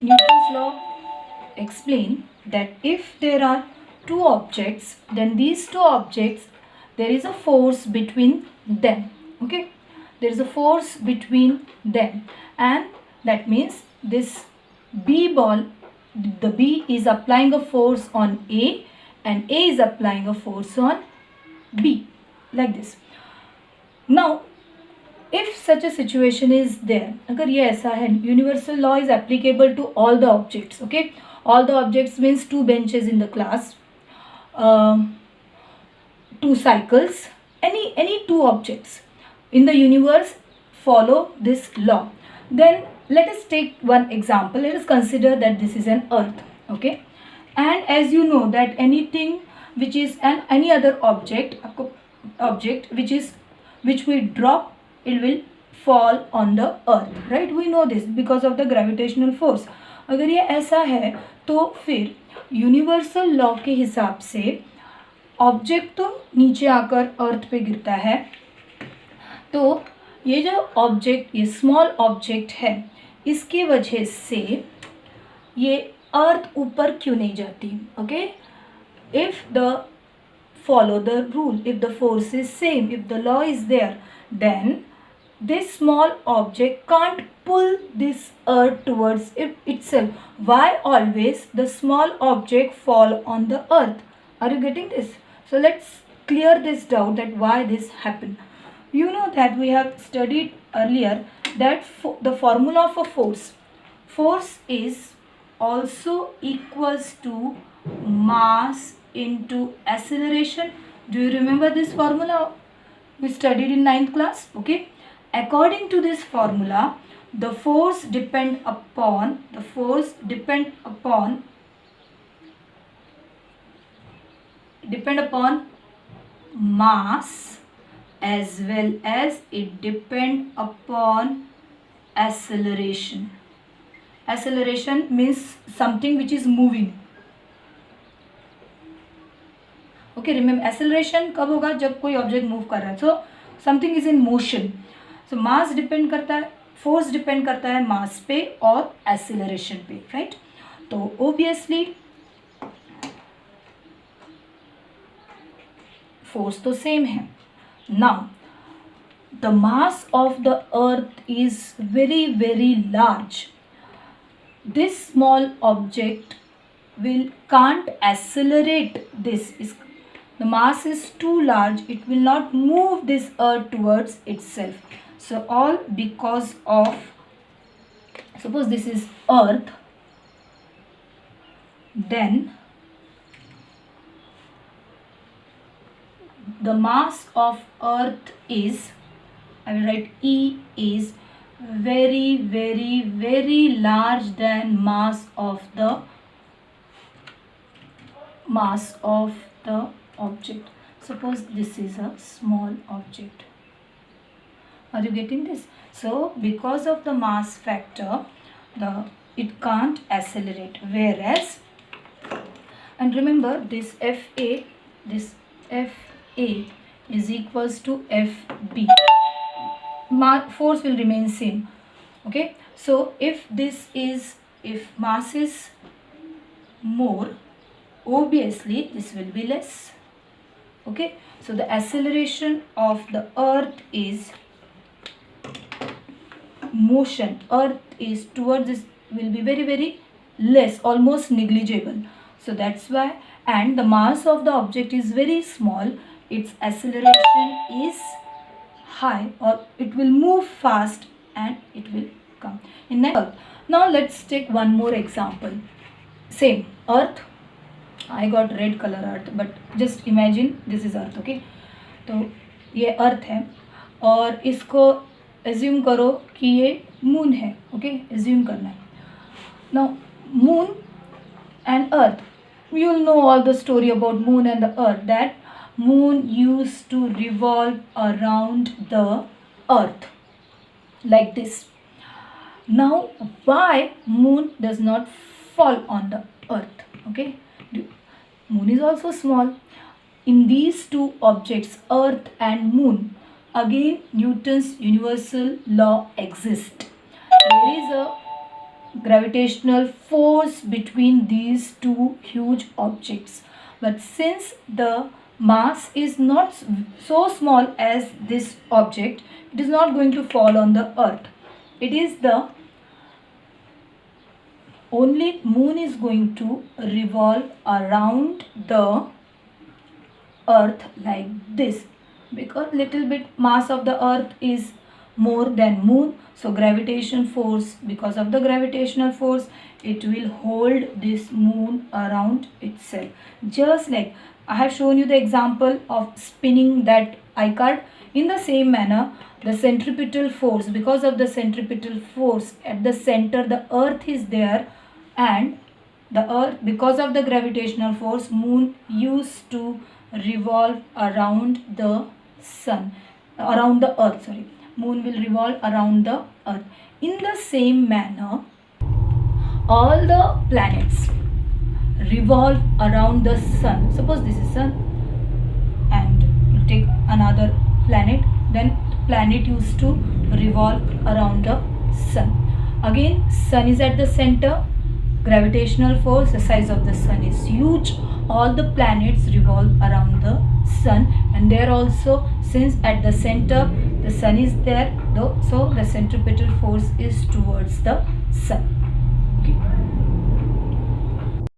Newton's law explain that if there are two objects, then these two objects, there is a force between them. Okay, there is a force between them, and that means this B ball, the B is applying a force on A and A is applying a force on B, like this. Now if such a situation is there, अगर ये ऐसा है, universal law is applicable to all the objects. Okay, all the objects means two benches in the class, two cycles, any two objects in the universe follow this law. Then let us take one example. Let us consider that this is an earth. Okay, and as you know that anything which is any other object which we drop, it will fall on the earth, right? We know this because of the gravitational force. अगर ये ऐसा है तो फिर universal law के हिसाब से object तो नीचे आकर अर्थ पे गिरता है, तो ये जो ऑब्जेक्ट, ये स्मॉल ऑब्जेक्ट है, इसकी वजह से ये अर्थ ऊपर क्यों नहीं जाती? Okay, if the follow the rule, if the force is same, if the law is there, then this small object can't pull this earth towards itself. Why always the small object fall on the earth? Are you getting this? So let's clear this doubt that why this happened. You know that we have studied earlier that the formula of a force is also equals to mass into acceleration. Do you remember this formula? We studied in 9th class. Okay, according to this formula, the force depend upon mass as well as it depend upon acceleration. Acceleration means something which is moving. Okay, remember acceleration कब होगा? जब कोई object move कर रहा है, so something is in motion. So mass depend करता है, force depend करता है मास पे और एक्सेलरेशन पे, राइट? तो ओबियसली फोर्स तो सेम है. Now the mass of the earth is very very large. This small object will can't accelerate this. The mass is too large, it will not move this earth towards itself. So all because of, suppose this is earth, then the mass of earth is, I will write E is very very very large than mass of the object. Suppose this is a small object. Are you getting this? So because of the mass factor, it can't accelerate. Whereas, and remember this FA is equals to FB. Force will remain same. Okay, so if mass is more, obviously this will be less. Okay, so the acceleration of the earth is motion. Earth is towards this will be very very less, almost negligible. So that's why, and the mass of the object is very small, its acceleration is high, or it will move fast and it will come in the earth. Now let's take one more example. Same earth, I got red color earth, but just imagine this is earth. Okay, तो ये अर्थ है और इसको assume करो कि ये moon है. Okay, assume करना है. Now moon and earth, you will know all the story about moon and the earth, that moon used to revolve around the earth like this. Now why moon does not fall on the earth? Okay, moon is also small. In these two objects, earth and moon, again Newton's universal law exists. There is a gravitational force between these two huge objects. But since the mass is not so small as this object, it is not going to fall on the earth. It is the only moon is going to revolve around the earth like this, because little bit mass of the earth is more than moon, so gravitation force, because of the gravitational force, it will hold this moon around itself. Just like I have shown you the example of spinning that iCard, in the same manner the centripetal force, because of the centripetal force at the center the earth is there, and the earth, because of the gravitational force, moon used to revolve around the sun, around the earth, sorry, moon will revolve around the earth. In the same manner, all the planets revolve around the sun. Suppose this is sun, and you take another planet, then planet used to revolve around the sun. Again, sun is at the center, gravitational force, the size of the sun is huge, all the planets revolve around the sun, and there also, since at the center the sun is there, though, so the centripetal force is towards the sun. Okay.